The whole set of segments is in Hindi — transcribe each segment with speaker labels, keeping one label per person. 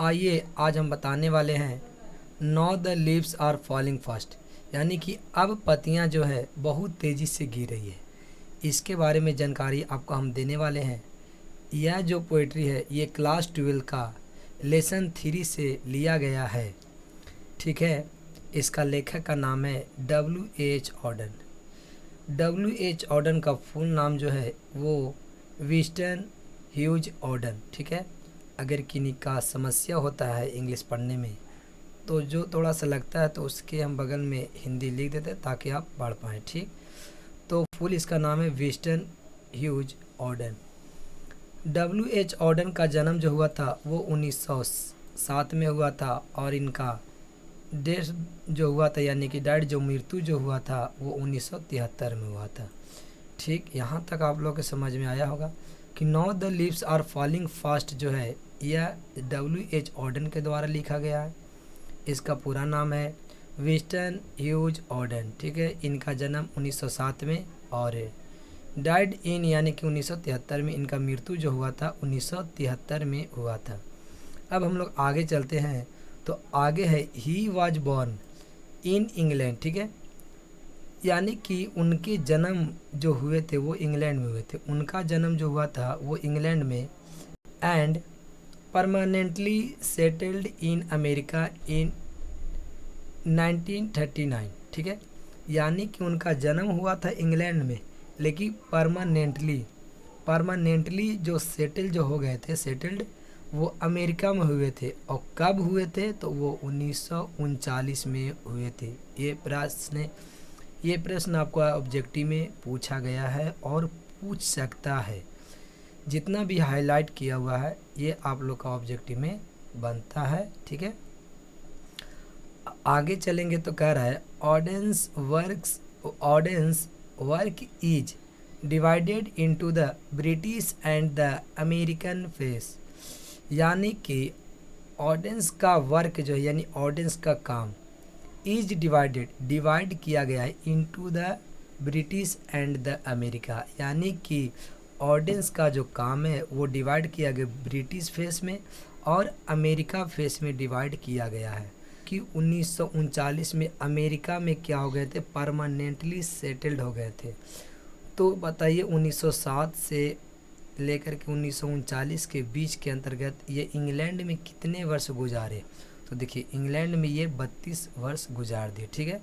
Speaker 1: आइए आज हम बताने वाले हैं now the leaves are falling fast, यानी कि अब पत्तियां जो है बहुत तेज़ी से गिर रही है। इसके बारे में जानकारी आपको हम देने वाले हैं। यह जो पोइट्री है ये क्लास 12 का लेसन 3 से लिया गया है। ठीक है, इसका लेखक का नाम है W.H. ऑर्डन। W.H. ऑर्डन का फुल नाम जो है वो विंस्टन ह्यूज ऑर्डन। ठीक है, अगर किन्हीं का समस्या होता है इंग्लिश पढ़ने में तो जो थोड़ा सा लगता है तो उसके हम बगल में हिंदी लिख देते हैं ताकि आप पढ़ पाएँ। ठीक, तो फुल इसका नाम है Winston huge Orton. W.H. Orton का जन्म जो हुआ था वो 1907 में हुआ था और इनका डेथ जो हुआ था यानी कि डेथ जो मृत्यु जो हुआ था वो 1973 में हुआ था। ठीक, यहाँ तक आप लोग के समझ में आया होगा कि now the leaves are falling fast जो है यह W.H. ऑर्डन के द्वारा लिखा गया है। इसका पूरा नाम है विंस्टन ह्यूज ऑर्डन। ठीक है, इनका जन्म 1907 में और डाइड इन यानी कि 1973 में, इनका मृत्यु जो हुआ था 1973 में हुआ था। अब हम लोग आगे चलते हैं तो आगे है he was born in England. ठीक है, यानी कि उनके जन्म जो हुए थे वो इंग्लैंड में हुए थे। उनका जन्म जो हुआ था वो इंग्लैंड में and permanently settled in America in 1939। ठीक है, यानी कि उनका जन्म हुआ था इंग्लैंड में लेकिन परमानेंटली जो सेटल जो हो गए थे सेटल्ड वो अमेरिका में हुए थे। और कब हुए थे तो वो 1939 में हुए थे। ये प्रश्न आपको ऑब्जेक्टिव में पूछा गया है और पूछ सकता है। जितना भी हाईलाइट किया हुआ है ये आप लोग का ऑब्जेक्टिव में बनता है। ठीक है, आगे चलेंगे तो कह रहा है Auden's work is divided into the British and the American phase, यानी कि ऑर्डेंस का वर्क जो है यानी ऑर्डेंस का काम इज डिवाइड किया गया है into the British and the America, यानी कि ऑर्डेंस का जो काम है वो डिवाइड किया गया ब्रिटिश फेस में और अमेरिका फेस में डिवाइड किया गया है। कि 1939 में अमेरिका में क्या हो गए थे, परमानेंटली सेटल्ड हो गए थे। तो बताइए 1907 से लेकर के 1939 के बीच के अंतर्गत ये इंग्लैंड में कितने वर्ष गुजारे, तो देखिए इंग्लैंड में ये 32 वर्ष गुजार दिए। ठीक है,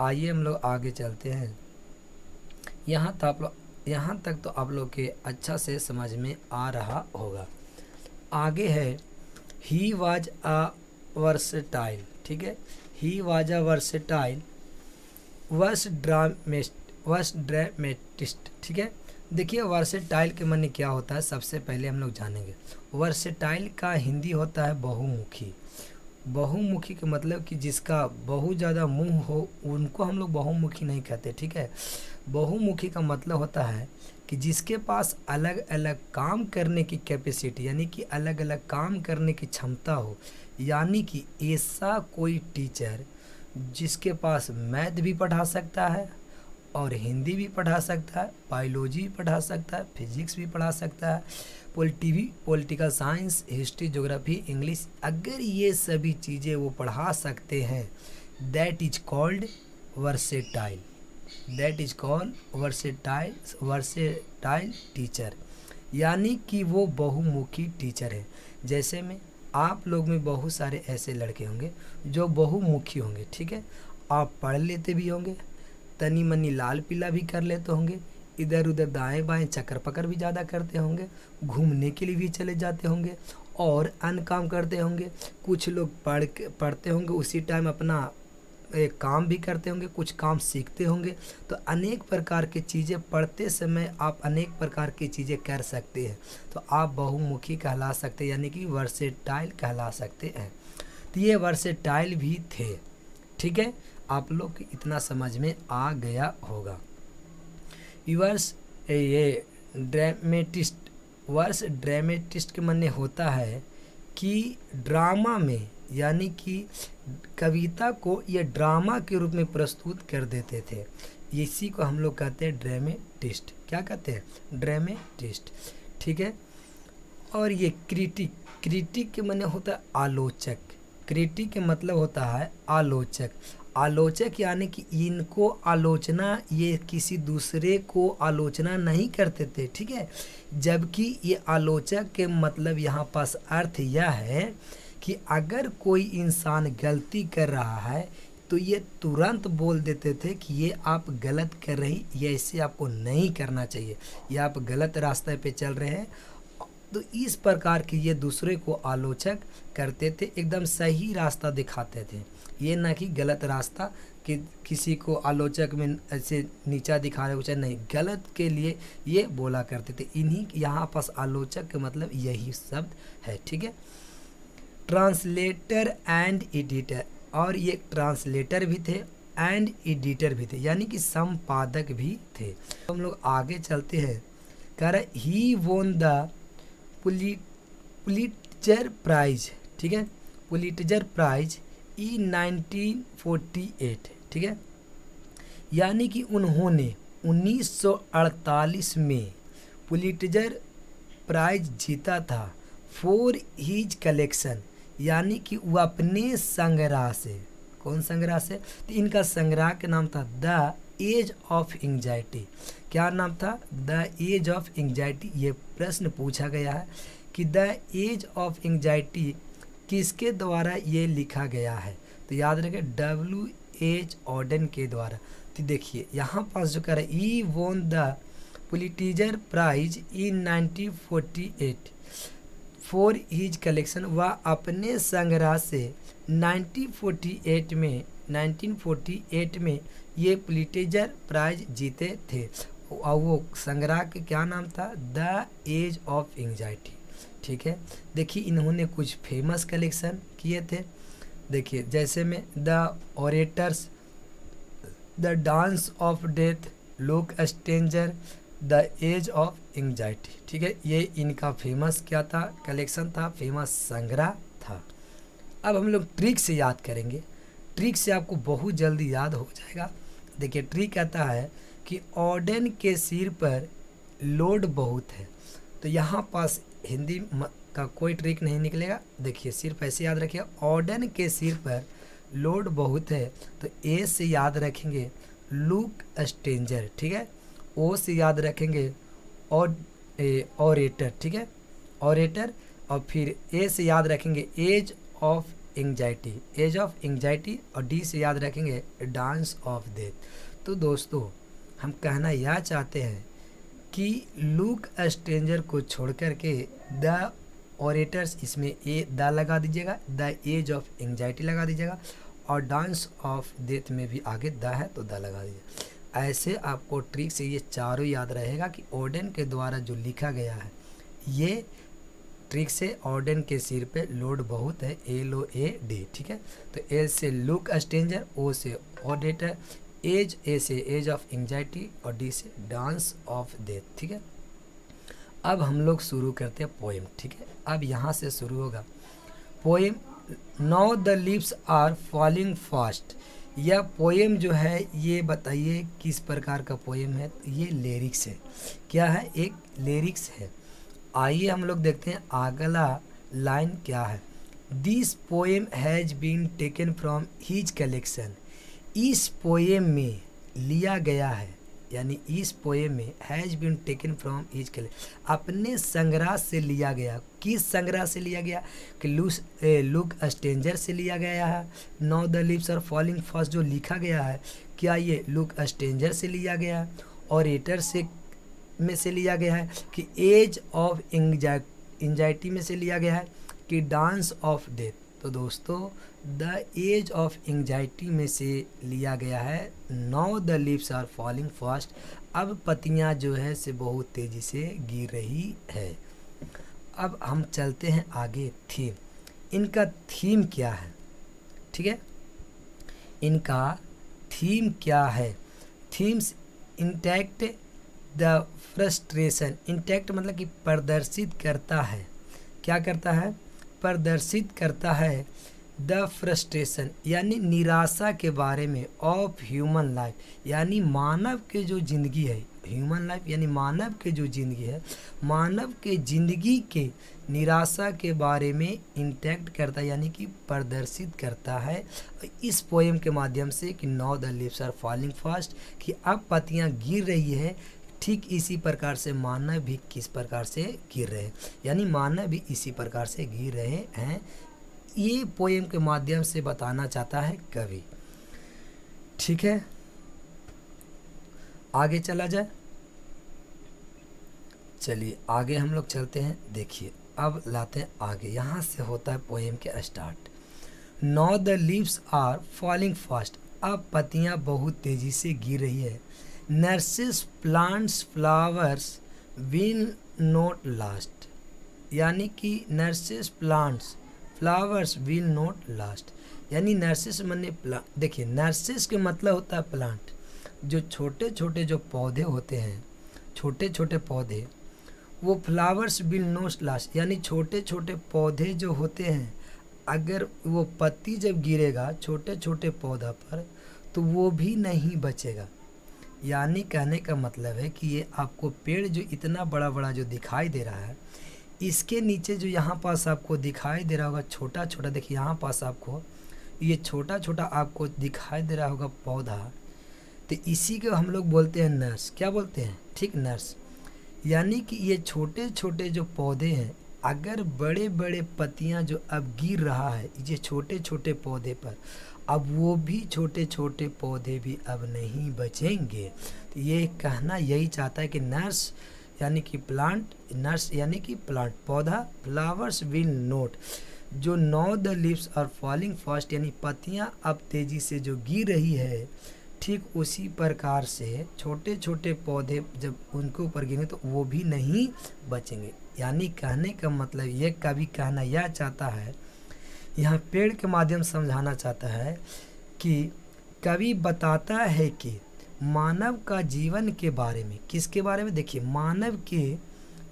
Speaker 1: आइए हम लोग आगे चलते हैं। यहाँ तक तो आप लोग के अच्छा से समझ में आ रहा होगा। आगे है ही वाज अ वर्सेटाइल। ठीक है, he was a versatile verse dramatist. ठीक है, देखिए वर्सेटाइल के माने क्या होता है सबसे पहले हम लोग जानेंगे। वर्सेटाइल का हिंदी होता है बहुमुखी। बहुमुखी का मतलब कि जिसका बहुत ज़्यादा मुंह हो उनको हम लोग बहुमुखी नहीं कहते। ठीक है, बहुमुखी का मतलब होता है कि जिसके पास अलग अलग काम करने की कैपेसिटी यानी कि अलग अलग काम करने की क्षमता हो, यानी कि ऐसा कोई टीचर जिसके पास मैथ भी पढ़ा सकता है और हिंदी भी पढ़ा सकता है, बायोलॉजी भी पढ़ा सकता है, फिजिक्स भी पढ़ा सकता है, political science, history, geography, English, अगर ये सभी चीज़ें वो पढ़ा सकते हैं that is called versatile. That is called versatile teacher, यानी कि वो बहुमुखी टीचर है। जैसे में आप लोग में बहुत सारे ऐसे लड़के होंगे जो बहुमुखी होंगे। ठीक है, आप पढ़ लेते भी होंगे, तनी मनी लाल पीला भी कर लेते होंगे, इधर उधर दाएं बाएं चक्कर पकड़ भी ज़्यादा करते होंगे, घूमने के लिए भी चले जाते होंगे और अन्य काम करते होंगे। कुछ लोग पढ़ते होंगे उसी टाइम अपना एक काम भी करते होंगे, कुछ काम सीखते होंगे। तो अनेक प्रकार की चीज़ें पढ़ते समय आप अनेक प्रकार की चीज़ें कर सकते हैं, तो आप बहुमुखी कहला सकते हैं यानी कि वर्सेटाइल कहला सकते हैं। तो ये वर्सेटाइल भी थे। ठीक है, आप लोग इतना समझ में आ गया होगा। ये ड्रामेटिस्ट के माने होता है कि ड्रामा में यानी कि कविता को ये ड्रामा के रूप में प्रस्तुत कर देते थे। इसी को हम लोग कहते हैं ड्रामेटिस्ट। क्या कहते हैं? ड्रामेटिस्ट। ठीक है, और ये क्रिटिक के माने होता है आलोचक, क्रिटिक के मतलब होता है आलोचक। आलोचक यानी कि इनको आलोचना, ये किसी दूसरे को आलोचना नहीं करते थे, ठीक है। जबकि ये आलोचक के मतलब यहाँ पास अर्थ यह है कि अगर कोई इंसान गलती कर रहा है तो ये तुरंत बोल देते थे कि ये आप गलत कर रही, ये ऐसे आपको नहीं करना चाहिए, ये आप गलत रास्ते पे चल रहे हैं। तो इस प्रकार के ये दूसरे को आलोचक करते थे, एकदम सही रास्ता दिखाते थे, ये ना कि गलत रास्ता कि किसी को आलोचक में ऐसे नीचा दिखा रहे हो, नहीं, गलत के लिए ये बोला करते थे। इन्हीं यहाँ पास आलोचक का मतलब यही शब्द है, ठीक है। ट्रांसलेटर एंड एडिटर, और ये ट्रांसलेटर भी थे एंड एडिटर भी थे, यानी कि संपादक भी थे। तो हम लोग आगे चलते हैं। कह रहे ही वोन द पुलिट्जर प्राइज, ठीक है, पुलिट्जर प्राइज इन 1948, ठीक है, यानी कि उन्होंने 1948 में पुलिट्जर प्राइज जीता था फॉर हिज कलेक्शन, यानी कि वो अपने संग्रह से, कौन संग्रह से, तो इनका संग्रह का नाम था द एज ऑफ एंग्जाइटी। क्या नाम था? The age of anxiety. ये प्रश्न पूछा गया है कि द एज ऑफ एंग्जाइटी किसके द्वारा ये लिखा गया है, तो याद रखें W.H. ऑडेन के द्वारा। तो देखिए यहाँ पास जो कर he won the Pulitzer prize in 1948 for his collection, वह अपने संग्रह से 1948 में ये पुलिट्जर प्राइज जीते थे, और वो संग्रह के क्या नाम था? द एज ऑफ एंग्जाइटी, ठीक है। देखिए इन्होंने कुछ फेमस कलेक्शन किए थे, देखिए जैसे में the orators, the dance of death, look stranger, the age of anxiety, ठीक है। ये इनका फेमस क्या था? कलेक्शन था, फेमस संग्रह था। अब हम लोग ट्रिक से याद करेंगे, ट्रिक से आपको बहुत जल्दी याद हो जाएगा। देखिए ट्रिक कहता है कि ऑडेन के सिर पर लोड बहुत है, तो यहाँ पास हिंदी का कोई ट्रिक नहीं निकलेगा। देखिए सिर्फ ऐसे याद रखिए, ऑडेन के सिर पर लोड बहुत है, तो ए से याद रखेंगे लुक स्ट्रेंजर, ठीक है। ओ से याद रखेंगे ऑरेटर, ठीक है, ऑरेटर। और फिर ए से याद रखेंगे age of anxiety, age of anxiety. और डी से याद रखेंगे डांस ऑफ डेथ। तो दोस्तों हम कहना यह चाहते हैं कि लुक स्ट्रेंजर को छोड़ कर के द ऑरेटर्स, इसमें ए द लगा दीजिएगा, द एज ऑफ एंग्जाइटी लगा दीजिएगा, और डांस ऑफ डेथ में भी आगे द है तो द लगा दीजिएगा। ऐसे आपको ट्रिक से ये चारों याद रहेगा कि ऑडेन के द्वारा जो लिखा गया है, ये ट्रिक से ऑडेन के सिर पे लोड बहुत है, LOAD, ठीक है। तो ए से लुक स्ट्रेंजर, ओ से ऑडेटर, एज, ए से एज ऑफ एंग्जाइटी, और डी से डांस ऑफ डेथ, ठीक है। अब हम लोग शुरू करते हैं पोएम, ठीक है। अब यहाँ से शुरू होगा poem. Now the leaves are falling fast. यह पोएम जो है ये बताइए किस प्रकार का पोएम है? ये लिरिक्स है। क्या है? एक लिरिक्स है। आइए हम लोग देखते हैं अगला लाइन क्या है। This poem has been taken from his collection. इस पोएम में लिया गया है, यानी इस पोएम में has been taken from his collection, अपने संग्रह से लिया गया। किस संग्रह से लिया गया? कि लुक स्ट्रेंजर से लिया गया है। Now the leaves are falling fast जो लिखा गया है, क्या ये लुक स्ट्रेंजर से लिया गया है? ऑरेटर से में से लिया गया है? कि एज ऑफ एंग्जाइटी में से लिया गया है? कि डांस ऑफ डेथ? तो दोस्तों द एज ऑफ एंग्जाइटी में से लिया गया है। Now the leaves are falling fast, अब पत्तियां जो है से बहुत तेज़ी से गिर रही है। अब हम चलते हैं आगे। थीम, इनका थीम क्या है? ठीक है, इनका थीम क्या है? Themes intact the frustration. Intact मतलब कि प्रदर्शित करता है। क्या करता है? प्रदर्शित करता है द फ्रस्ट्रेशन, यानी निराशा के बारे में, ऑफ ह्यूमन लाइफ, यानी मानव के जो ज़िंदगी है, ह्यूमन लाइफ यानी मानव के जो ज़िंदगी है, मानव के ज़िंदगी के निराशा के बारे में इंटैक्ट करता है यानी कि प्रदर्शित करता है इस पोएम के माध्यम से कि now the leaves are falling fast, कि अब पत्तियां गिर रही है। ठीक इसी प्रकार से मानव भी किस प्रकार से गिर रहे हैं, यानी मानव भी इसी प्रकार से गिर रहे हैं। ये पोएम के माध्यम से बताना चाहता है कवि। ठीक है, आगे चला जाए। चलिए आगे हम लोग चलते हैं। देखिए अब लाते हैं आगे, यहाँ से होता है पोएम के start. Now the leaves are falling fast, अब पत्तियाँ बहुत तेज़ी से गिर रही है। Nurses plants flowers will not last, यानी कि nurses plants flowers will not last, यानी नर्सिस मने प्लांट। देखिए नर्सिस के मतलब होता है प्लांट, जो छोटे छोटे जो पौधे होते हैं, छोटे छोटे पौधे, वो फ्लावर्स विल नॉट लास्ट, यानी छोटे छोटे पौधे जो होते हैं, अगर वो पत्ती जब गिरेगा छोटे छोटे पौधा पर तो वो भी नहीं बचेगा। यानी कहने का मतलब है कि ये आपको पेड़ जो इतना बड़ा बड़ा जो दिखाई दे रहा है, इसके नीचे जो यहाँ पास आपको दिखाई दे रहा होगा छोटा छोटा, देखिए यहाँ पास आपको ये छोटा छोटा आपको दिखाई दे रहा होगा पौधा, तो इसी को हम लोग बोलते हैं नर्स। क्या बोलते हैं? ठीक, नर्स। यानी कि ये छोटे छोटे जो पौधे हैं, अगर बड़े बड़े पत्तियां जो अब गिर रहा है ये छोटे छोटे पौधे पर, अब वो भी छोटे छोटे पौधे भी अब नहीं बचेंगे। तो ये कहना यही चाहता है कि नर्स यानी कि प्लांट, नर्स यानी कि प्लांट पौधा, फ्लावर्स विल नॉट, जो now the leaves are falling fast, यानी पत्तियां अब तेज़ी से जो गिर रही है, ठीक उसी प्रकार से छोटे छोटे पौधे जब उनके ऊपर गिरे तो वो भी नहीं बचेंगे। यानी कहने का मतलब ये कवि कहना यह चाहता है, यहाँ पेड़ के माध्यम से समझाना चाहता है कि कवि बताता है कि मानव का जीवन के बारे में, किसके बारे में? देखिए मानव के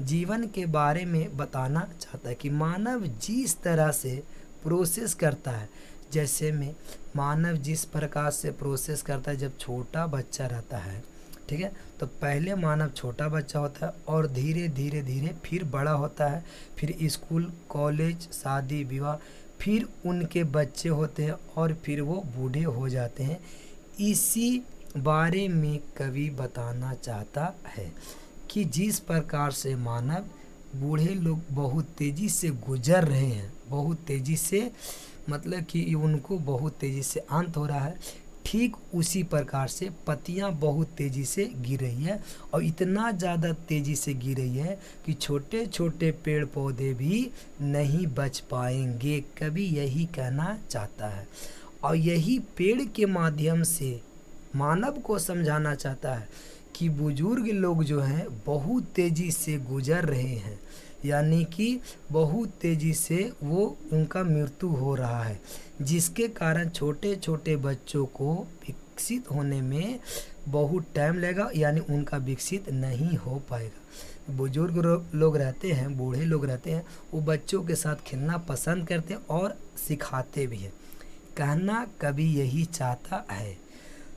Speaker 1: जीवन के बारे में बताना चाहता है कि मानव जिस तरह से प्रोसेस करता है, जैसे में मानव जिस प्रकार से प्रोसेस करता है जब छोटा बच्चा रहता है, ठीक है, तो पहले मानव छोटा बच्चा होता है और धीरे धीरे धीरे फिर बड़ा होता है, फिर स्कूल, कॉलेज, शादी, विवाह, फिर उनके बच्चे होते हैं और फिर वो बूढ़े हो जाते हैं। इसी बारे में कवि बताना चाहता है कि जिस प्रकार से मानव, बूढ़े लोग बहुत तेज़ी से गुजर रहे हैं, बहुत तेज़ी से, मतलब कि उनको बहुत तेज़ी से अंत हो रहा है, ठीक उसी प्रकार से पत्तियां बहुत तेज़ी से गिर रही है और इतना ज़्यादा तेज़ी से गिर रही है कि छोटे छोटे पेड़ पौधे भी नहीं बच पाएंगे। कवि यही कहना चाहता है और यही पेड़ के माध्यम से मानव को समझाना चाहता है कि बुजुर्ग लोग जो हैं बहुत तेज़ी से गुजर रहे हैं, यानी कि बहुत तेज़ी से वो उनका मृत्यु हो रहा है, जिसके कारण छोटे छोटे बच्चों को विकसित होने में बहुत टाइम लगेगा, यानी उनका विकसित नहीं हो पाएगा। बुजुर्ग लोग रहते हैं, बूढ़े लोग रहते हैं, वो बच्चों के साथ खेलना पसंद करते हैं और सिखाते भी हैं। कहना कभी यही चाहता है।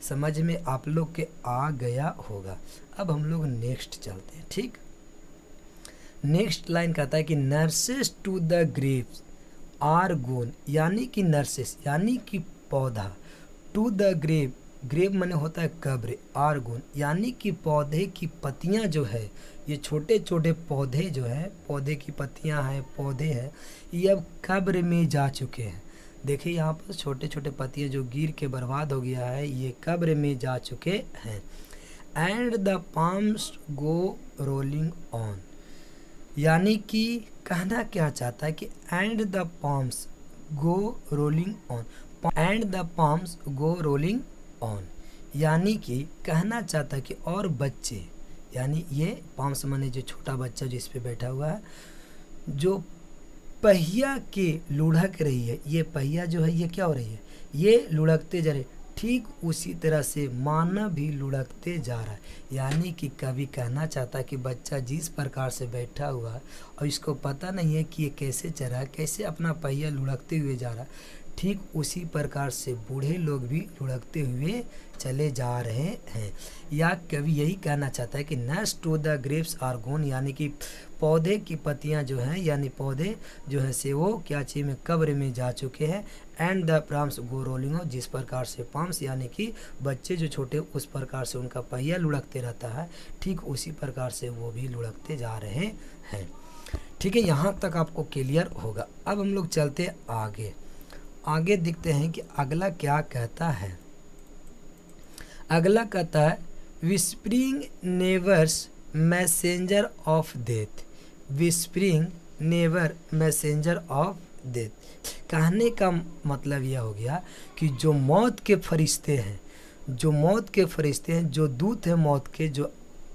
Speaker 1: समझ में आप लोग के आ गया होगा। अब हम लोग नेक्स्ट चलते हैं। ठीक, नेक्स्ट लाइन कहता है कि nurses to the graves are gone, यानी कि नर्सेस यानी कि पौधा, टू द ग्रेव, ग्रेव माने होता है कब्र, आर गोन यानी कि पौधे की पत्तियां जो है, ये छोटे छोटे पौधे जो है, पौधे की पत्तियां हैं, पौधे हैं, ये अब कब्र में जा चुके हैं। देखिए यहाँ पर छोटे छोटे पत्तियां जो गिर के बर्बाद हो गया है, ये कब्र में जा चुके हैं। And the palms go rolling on, यानी कि कहना क्या चाहता है कि and the palms go rolling on, and the palms go rolling on, यानी कि कहना चाहता है कि और बच्चे, यानी ये पाम्स माने जो छोटा बच्चा जो इस पे बैठा हुआ है, जो पहिया के लुढ़क रही है, ये पहिया जो है ये क्या हो रही है, ये लुढ़कते जा रहे, ठीक उसी तरह से मानव भी लुढ़कते जा रहा है। यानी कि कवि कहना चाहता है कि बच्चा जिस प्रकार से बैठा हुआ है और इसको पता नहीं है कि ये कैसे चल रहा है, कैसे अपना पहिया लुढ़कते हुए जा रहा है, ठीक उसी प्रकार से बूढ़े लोग भी लुढ़कते हुए चले जा रहे हैं। या कवि यही कहना चाहता है कि next to the grapes are gone, यानी कि पौधे की पत्तियां जो हैं, यानी पौधे जो है से वो क्या चीज़ में, कब्र में जा चुके हैं। एंड द प्राम्स गो रोलिंग, जिस प्रकार से पाम्स यानी कि बच्चे जो छोटे, उस प्रकार से उनका पहिया लुढ़कते रहता है, ठीक उसी प्रकार से वो भी लुढ़कते जा रहे हैं। ठीक है, यहाँ तक आपको क्लियर होगा। अब हम लोग चलते आगे। आगे देखते हैं कि अगला क्या कहता है। अगला कहता है whispering नेवर्स messenger of death. Whispering never messenger of death, कहने का मतलब यह हो गया कि जो मौत के फरिश्ते हैं, जो मौत के फरिश्ते हैं, जो दूत हैं मौत के, जो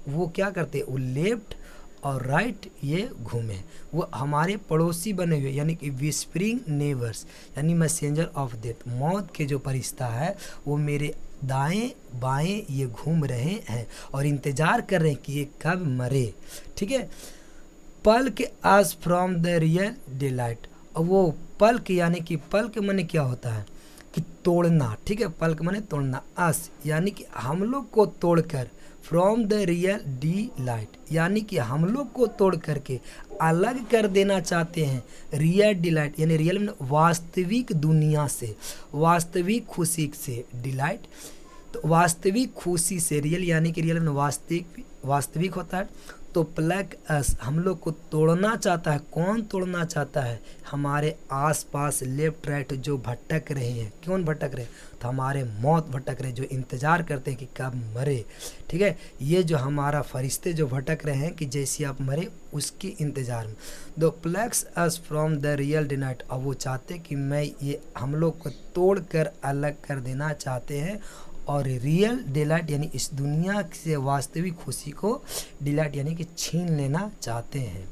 Speaker 1: वो क्या करते हैं, वो लेफ्ट और राइट ये घूमे, वो हमारे पड़ोसी बने हुए, यानी कि विस्परिंग नेवर्स यानी मैसेंजर ऑफ डेथ, मौत के जो फरिश्ता है वो मेरे दाएं बाएं ये घूम रहे हैं और इंतज़ार कर रहे हैं कि ये कब मरे। ठीक है, pluck age from the real delight. और वो पल्क यानी कि पल्क माने क्या होता है कि तोड़ना। ठीक है, पल्क माने तोड़ना। अस यानी कि हम लोग को तोड़कर, from the real D light यानी कि हम लोग को तोड़ करके अलग कर देना चाहते हैं रियल डिलाइट, यानी रियल में वास्तविक दुनिया से, वास्तविक खुशी से। डिलाइट तो वास्तविक खुशी से, रियल यानी कि रियल में वास्तविक होता है। तो प्लग अस हम लोग को तोड़ना चाहता है। कौन तोड़ना चाहता है? हमारे आसपास लेफ्ट राइट जो भटक रहे हैं। कौन भटक रहे? तो हमारे मौत भटक रहे, जो इंतज़ार करते हैं कि कब मरे। ठीक है, ये जो हमारा फरिश्ते जो भटक रहे हैं कि जैसे आप मरे, उसके इंतज़ार में। दो plugs us from the real deny it, अब वो चाहते कि मैं ये हम लोग को तोड़ कर अलग कर देना चाहते हैं और रियल डिलाइट यानी इस दुनिया से वास्तविक खुशी को डिलाइट यानी कि छीन लेना चाहते हैं।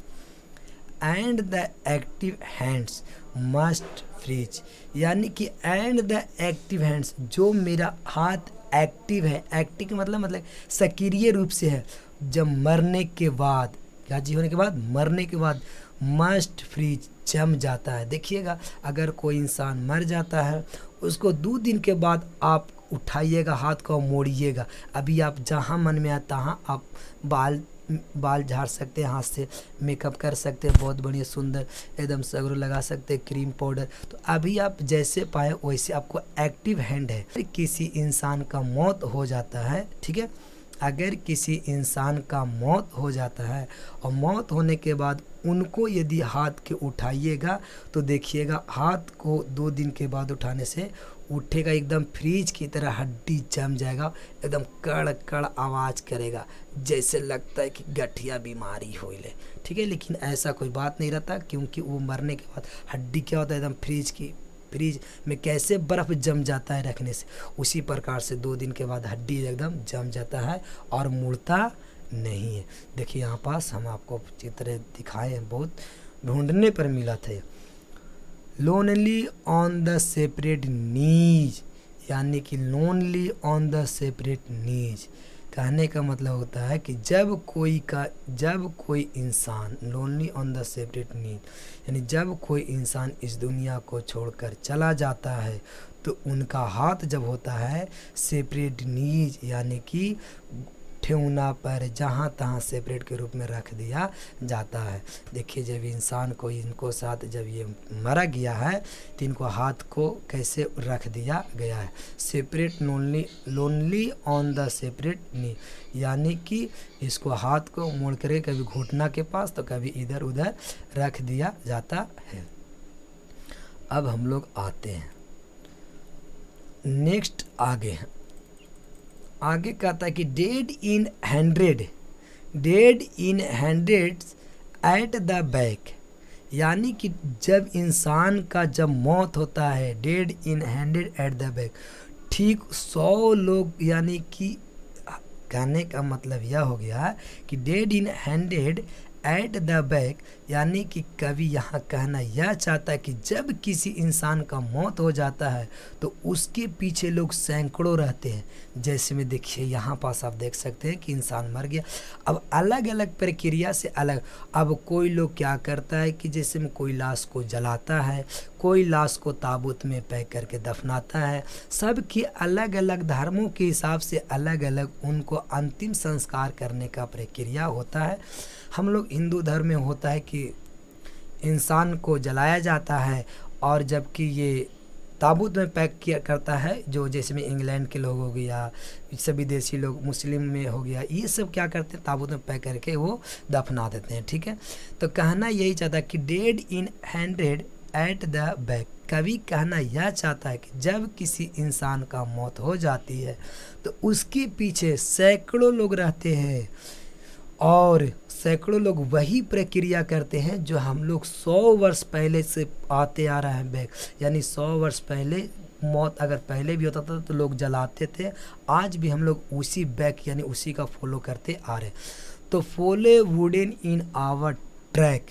Speaker 1: And the active hands must freeze, यानी कि एंड द एक्टिव हैंड्स, जो मेरा हाथ एक्टिव है, एक्टिव का मतलब सक्रिय रूप से है, जब मरने के बाद, क्या जी होने के बाद, मरने के बाद मस्ट फ्रीज जम जाता है। देखिएगा, अगर कोई इंसान मर जाता है, उसको 2 दिन के बाद आप उठाइएगा, हाथ को मोड़िएगा। अभी आप जहाँ मन में आए तहाँ आप बाल झाड़ सकते हैं, हाथ से मेकअप कर सकते हैं, बहुत बढ़िया सुंदर एकदम सगरो लगा सकते हैं, क्रीम पाउडर। तो अभी आप जैसे पाए वैसे आपको एक्टिव हैंड है। किसी इंसान का मौत हो जाता है, ठीक है, अगर किसी इंसान का मौत हो जाता है और मौत होने के बाद उनको यदि हाथ के उठाइएगा तो देखिएगा हाथ को 2 दिन के बाद उठाने से उठेगा, एकदम फ्रीज की तरह हड्डी जम जाएगा, एकदम कड़ कड़ आवाज़ करेगा, जैसे लगता है कि गठिया बीमारी हो ले। ठीक है, लेकिन ऐसा कोई बात नहीं रहता, क्योंकि वो मरने के बाद हड्डी क्या होता है, एकदम फ्रीज में कैसे बर्फ़ जम जाता है रखने से, उसी प्रकार से 2 दिन के बाद हड्डी एकदम जम जाता है और मुड़ता नहीं है। देखिए यहाँ पास हम आपको चित्र दिखाए हैं, बहुत ढूंढने पर मिला था। लोनली ऑन द सेपरेट नीज, यानी कि लोनली ऑन द सेपरेट नीज, कहने का मतलब होता है कि जब कोई इंसान, लोनली ऑन द सेपरेट नीज यानी जब कोई इंसान इस दुनिया को छोड़कर चला जाता है तो उनका हाथ जब होता है सेपरेट नीज यानी कि ठेहुना पर, जहाँ तहाँ सेपरेट के रूप में रख दिया जाता है। देखिए, जब इंसान को इनको साथ जब ये मरा गया है तो इनको हाथ को कैसे रख दिया गया है, separate, lonely on the separate knee, यानी कि इसको हाथ को मोड़ करके कभी घुटना के पास तो कभी इधर उधर रख दिया जाता है। अब हम लोग आते हैं नेक्स्ट आगे कहता है कि dead in hundreds at the back, यानी कि जब इंसान का जब मौत होता है, dead in hundred at the back, ठीक 100 लोग, यानी कि कहने का मतलब यह हो गया कि dead in hundred at the back, यानी कि कवि यहाँ कहना यह चाहता है कि जब किसी इंसान का मौत हो जाता है तो उसके पीछे लोग सैकड़ों रहते हैं। जैसे में देखिए यहाँ पास आप देख सकते हैं कि इंसान मर गया, अब अलग अलग प्रक्रिया से अलग, अब कोई लोग क्या करता है कि जैसे में कोई लाश को जलाता है, कोई लाश को ताबूत में पैक करके दफनाता है, सबके अलग अलग धर्मों के हिसाब से अलग अलग उनको अंतिम संस्कार करने का प्रक्रिया होता है। हम लोग हिंदू धर्म में होता है कि इंसान को जलाया जाता है, और जबकि ये ताबूत में पैक किया करता है, जो जैसे में इंग्लैंड के लोग हो गया, सब विदेशी लोग, मुस्लिम में हो गया, ये सब क्या करते हैं ताबूत में पैक करके वो दफना देते हैं। ठीक है, तो कहना यही चाहता है कि dead in handed at the back, कवि कहना यह चाहता है कि जब किसी इंसान का मौत हो जाती है तो उसके पीछे सैकड़ों लोग रहते हैं, और सैकड़ों लोग वही प्रक्रिया करते हैं जो हम लोग 100 वर्ष पहले से आते आ रहे हैं बैक, यानी 100 वर्ष पहले मौत अगर पहले भी होता था तो लोग जलाते थे, आज भी हम लोग उसी बैक यानी उसी का फॉलो करते आ रहे हैं। तो follow wooden in our track,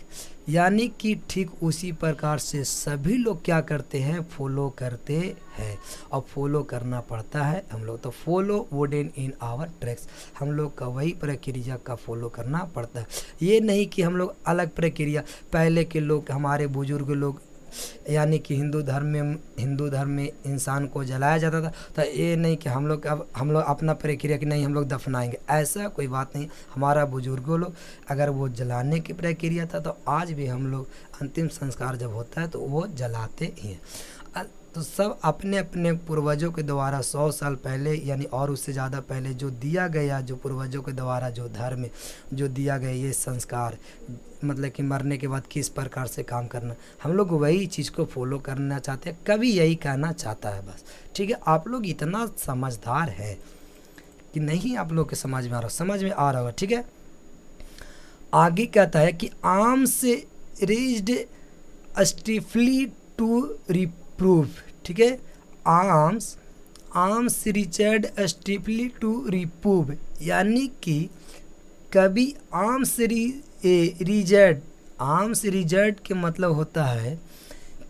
Speaker 1: यानी कि ठीक उसी प्रकार से सभी लोग क्या करते हैं, फॉलो करते हैं, और फॉलो करना पड़ता है हम लोग। तो follow wooden in our tracks, हम लोग का वही प्रक्रिया का फॉलो करना पड़ता है। ये नहीं कि हम लोग अलग प्रक्रिया, पहले के लोग हमारे बुजुर्ग लोग यानी कि हिंदू धर्म में इंसान को जलाया जाता था, तो ये नहीं कि हम लोग अपना प्रक्रिया कि नहीं हम लोग दफनाएंगे, ऐसा कोई बात नहीं। हमारा बुजुर्गों लोग अगर वो जलाने की प्रक्रिया था तो आज भी हम लोग अंतिम संस्कार जब होता है तो वो जलाते ही हैं। तो सब अपने अपने पूर्वजों के द्वारा 100 साल पहले यानी और उससे ज़्यादा पहले जो दिया गया, जो पूर्वजों के द्वारा जो धर्म जो दिया गया ये संस्कार, मतलब कि मरने के बाद किस प्रकार से काम करना, हम लोग वही चीज़ को फॉलो करना चाहते हैं। कभी यही कहना चाहता है बस। ठीक है, आप लोग इतना समझदार है कि नहीं, आप लोग के समझ में आ रहा होगा। ठीक है, आगे कहता है कि आर्म्स रेज्ड स्टिफली टू रिप्रूव। ठीक है, आर्म्स रिचर्ड स्टिफली टू रिप्रूव, यानी कि कभी आर्म्स रिजर्ड के मतलब होता है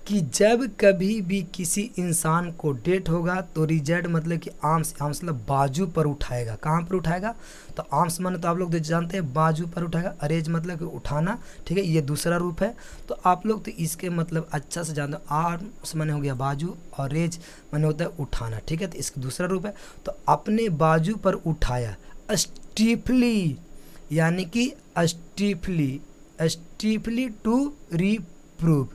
Speaker 1: कि जब कभी भी किसी इंसान को डेथ होगा तो रिजर्ड मतलब कि आर्म्स मतलब बाजू पर उठाएगा। कहाँ पर उठाएगा, तो आर्म्स माने तो आप लोग जानते हैं बाजू पर उठाएगा, अरेज मतलब कि उठाना। ठीक है, ये दूसरा रूप है, तो आप लोग तो इसके मतलब अच्छा से जानते हो। आर्म्स माने हो गया बाजू और रेज माने होता है उठाना। ठीक है, तो इसका दूसरा रूप है, तो अपने बाजू पर उठाया स्टीफली, यानी कि स्टीफली टू रिप्रूव,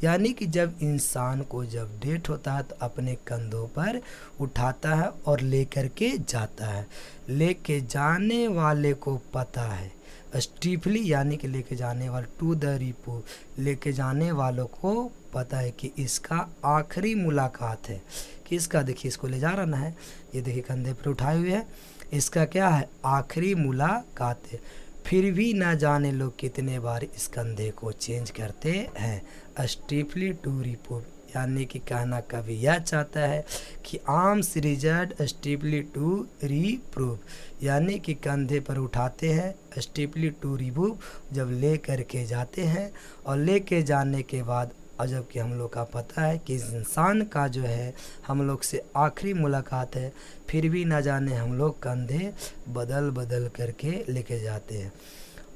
Speaker 1: यानी कि जब इंसान को जब डेथ होता है तो अपने कंधों पर उठाता है और लेकर के जाता है। लेके जाने वाले को पता है, स्टीफली यानी कि लेके जाने वाले, टू द रिप्रूव लेके जाने वालों को पता है कि इसका आखिरी मुलाकात है। किसका, देखिए इसको ले जा रहा है, ये देखिए कंधे पर उठाए हुए है, इसका क्या है, आखिरी मुलाकात है। फिर भी ना जाने लोग कितने बार इस कंधे को चेंज करते हैं। स्टीफली टू रिप्रूव, यानी कि कहना कभी यह चाहता है कि आर्म्स रिजर्ड स्टीफली टू रिप्रूव, यानी कि कंधे पर उठाते हैं, स्टीफली टू रिप्रूव जब ले करके जाते हैं, और लेके जाने के बाद और जबकि हम लोग का पता है कि इस इंसान का जो है हम लोग से आखिरी मुलाकात है, फिर भी ना जाने हम लोग कंधे बदल बदल करके लेके जाते हैं।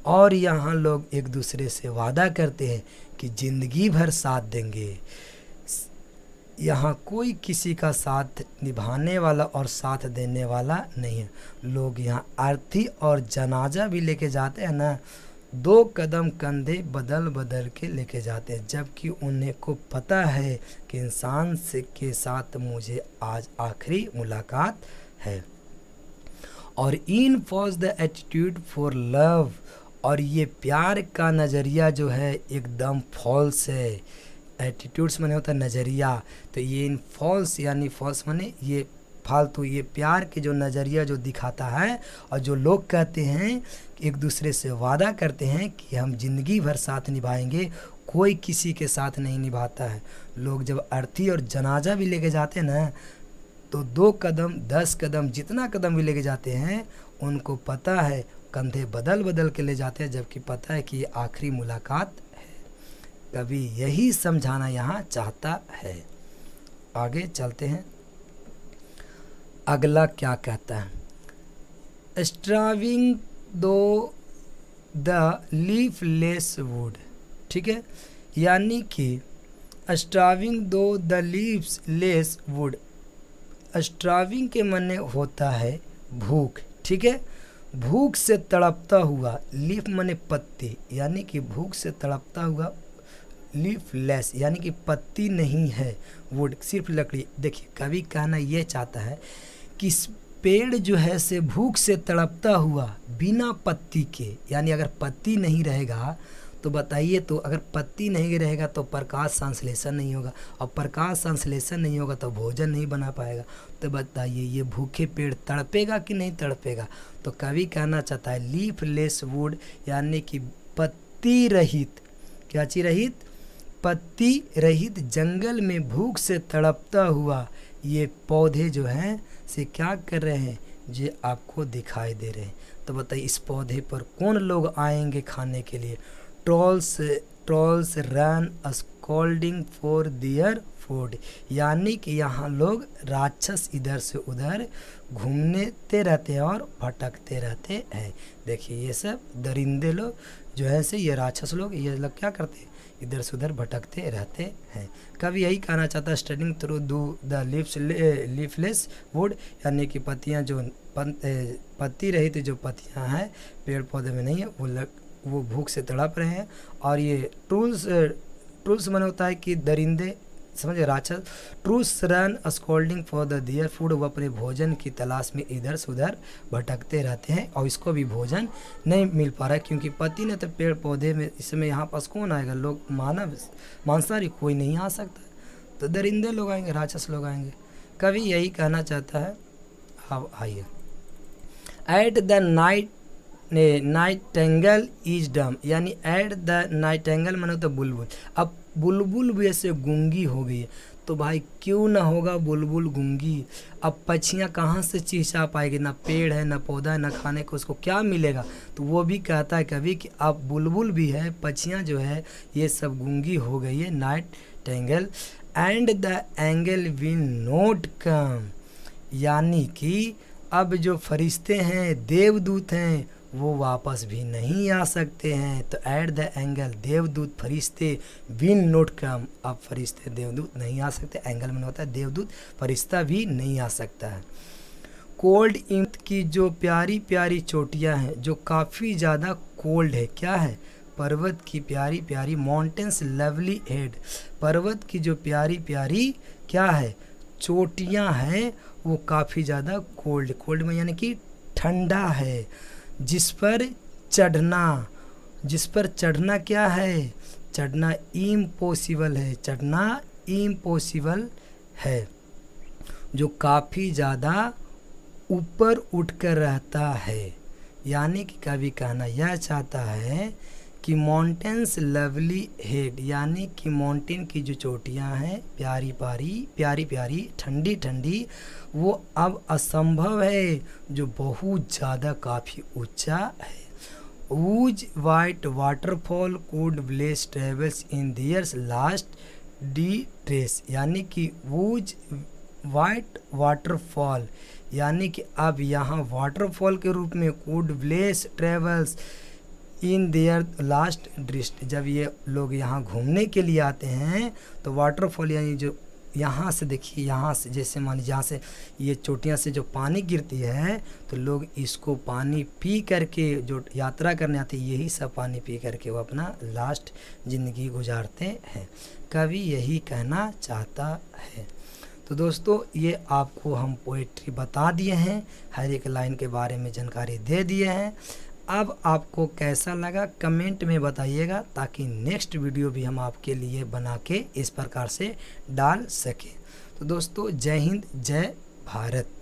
Speaker 1: और यहाँ लोग एक दूसरे से वादा करते हैं कि ज़िंदगी भर साथ देंगे। यहाँ कोई किसी का साथ निभाने वाला और साथ देने वाला नहीं है। लोग यहाँ अर्थी और जनाजा भी लेके जाते हैं ना, 2 कदम कंधे बदल बदल के लेके जाते हैं, जबकि उन्हें को पता है कि इंसान से के साथ मुझे आज आखिरी मुलाकात है। और in falls the attitude for love, और ये प्यार का नज़रिया जो है एकदम फॉल्स है। एटीट्यूड्स माने होता है नज़रिया, तो ये इन फॉल्स यानी फॉल्स माने ये फालतू, ये प्यार के जो नज़रिया जो दिखाता है, और जो लोग कहते हैं एक दूसरे से वादा करते हैं कि हम ज़िंदगी भर साथ निभाएंगे, कोई किसी के साथ नहीं निभाता है। लोग जब अर्थी और जनाजा भी लेके जाते हैं ना, तो 2 कदम 10 कदम जितना कदम भी लेके जाते हैं, उनको पता है कंधे बदल बदल के ले जाते हैं, जबकि पता है कि ये आखिरी मुलाकात है। कवि यही समझाना यहाँ चाहता है। आगे चलते हैं, अगला क्या कहता है, स्ट्राविंग दो द लीफलेस वुड। ठीक है, यानी कि स्ट्राविंग दो द लीफलेस वुड, स्ट्राविंग के माने होता है भूख। ठीक है, भूख से तड़पता हुआ, लीफ माने पत्ती, यानी कि भूख से तड़पता हुआ, लीफलेस यानी कि पत्ती नहीं है, वुड सिर्फ लकड़ी। देखिए कवि कहना ये चाहता है कि पेड़ जो है से भूख से तड़पता हुआ बिना पत्ती के, यानी अगर पत्ती नहीं रहेगा तो बताइए, तो अगर पत्ती नहीं रहेगा तो प्रकाश संश्लेषण नहीं होगा, और प्रकाश संश्लेषण नहीं होगा तो भोजन नहीं बना पाएगा। तो बताइए ये भूखे पेड़ तड़पेगा कि नहीं तड़पेगा। तो कवि कहना चाहता है लीफलेस वुड यानी कि पत्ती रहित, क्या चीज रहित, पत्ती रहित जंगल में भूख से तड़पता हुआ ये पौधे जो हैं से क्या कर रहे हैं, जो आपको दिखाई दे रहे हैं। तो बताइए इस पौधे पर कौन लोग आएंगे खाने के लिए। Trolls run scolding for their food, यानी कि यहाँ लोग राक्षस इधर से उधर घूमते रहते हैं और भटकते रहते हैं। देखिए ये सब दरिंदे लोग जो है से, ये राक्षस लोग, ये लोग क्या करते हैं, इधर से उधर भटकते रहते हैं। कभी यही कहना चाहता है studying through the leafless would, यानी कि पत्तियाँ जो पत्ती रहित जो पत्तियाँ हैं पेड़ पौधे में नहीं है, वो भूख से तड़प रहे हैं। और ये ट्रूल्स मन होता है कि दरिंदे, समझे, राक्षस। Trolls run scolding for the their food, वो अपने भोजन की तलाश में इधर से उधर भटकते रहते हैं और इसको भी भोजन नहीं मिल पा रहा है, क्योंकि पत्ती ने तो पेड़ पौधे में, इसमें यहाँ पास कौन आएगा, लोग मांसाहारी कोई नहीं आ सकता, तो दरिंदे लोग आएंगे, राक्षस लोग आएंगे। कवि यही कहना चाहता है। अब आइए, at the Nightingale is dumb, यानी एट द नाइटेंगल माने तो बुलबुल। अब बुलबुल भी ऐसे गूंगी हो गई है, तो भाई क्यों ना होगा बुलबुल गूंगी। अब पक्षियाँ कहाँ से चिहचा पाएगी, ना पेड़ है ना पौधा है ना खाने को, उसको क्या मिलेगा। तो वो भी कहता है कभी कि अब बुलबुल भी है, पक्षियाँ जो है ये सब गूंगी हो गई है, Nightingale. And the angle will not come, यानी कि अब जो फरिश्ते हैं, देवदूत हैं, वो वापस भी नहीं आ सकते हैं। तो एट द एंगल, देवदूत फरिश्ते, विल नॉट कम, अब फरिश्ते देवदूत नहीं आ सकते। एंगल में होता है देवदूत, फरिश्ता भी नहीं आ सकता है। कोल्ड इंट की जो प्यारी प्यारी चोटियां हैं, जो काफ़ी ज़्यादा कोल्ड है, क्या है, पर्वत की प्यारी प्यारी, माउंटेन्स लवली हेड, पर्वत की जो प्यारी प्यारी क्या है, चोटियां हैं, वो काफ़ी ज़्यादा कोल्ड में यानी कि ठंडा है। जिस पर चढ़ना क्या है, चढ़ना इम्पॉसिबल है, चढ़ना इम्पॉसिबल है, जो काफ़ी ज़्यादा ऊपर उठकर रहता है। यानी कि कवि कहना यह चाहता है कि माउंटेन्स लवली हेड, यानी कि माउंटेन की जो चोटियां हैं प्यारी प्यारी ठंडी ठंडी, वो अब असंभव है, जो बहुत ज़्यादा काफ़ी ऊंचा है। Whose white waterfall could bless travels in theirs last D trace, यानी कि वूज वाइट वाटरफॉल, यानी कि अब यहाँ वाटरफॉल के रूप में could bless travels in their last ड्रिस्ट, जब ये लोग यहाँ घूमने के लिए आते हैं तो वाटरफॉल यानी जो यहाँ से देखिए, यहाँ से जैसे मान लीजिए यहाँ से ये चोटियाँ से जो पानी गिरती है तो लोग इसको पानी पी करके, जो यात्रा करने आते हैं यही सब पानी पी करके वो अपना लास्ट ज़िंदगी गुजारते हैं। कवि यही कहना चाहता है। तो दोस्तों ये आपको हम पोएट्री बता दिए हैं, हर एक लाइन के बारे में जानकारी दे दिए हैं। अब आपको कैसा लगा कमेंट में बताइएगा, ताकि नेक्स्ट वीडियो भी हम आपके लिए बना के इस प्रकार से डाल सकें। तो दोस्तों जय हिंद, जय भारत।